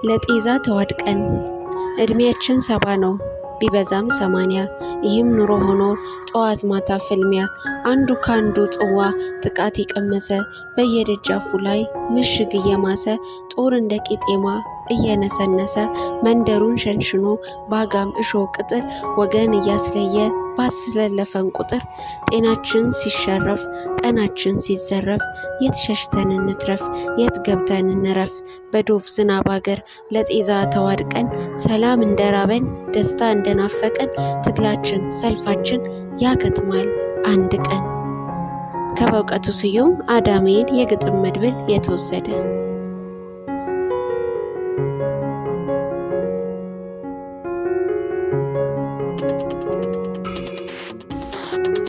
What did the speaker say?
ለጤዛ ተዋድቀን እድሜያችን 70 ነው ቢበዛም 80። ይህም ኑሮ ሆኖ ጠዋት ማታ ፍልሚያ፣ አንዱ ካንዱ ጽዋ ጥቃት የቀመሰ በየደጃፉ ላይ ምሽግ እየማሰ ጦር እንደ ቄጤማ እየነሰነሰ መንደሩን ሸንሽኖ ባጋም እሾ ቅጥር ወገን እያስለየ ባስለለፈን ቁጥር ጤናችን ሲሸረፍ ቀናችን ሲዘረፍ የት ሸሽተን እንትረፍ የት ገብተን እንረፍ? በዶፍ ዝናብ አገር ለጤዛ ተዋድቀን ሰላም እንደራበን ደስታ እንደናፈቀን ትግላችን ሰልፋችን ያከትማል አንድ ቀን። ከበእውቀቱ ስዩም አዳሜን የግጥም መድብል የተወሰደ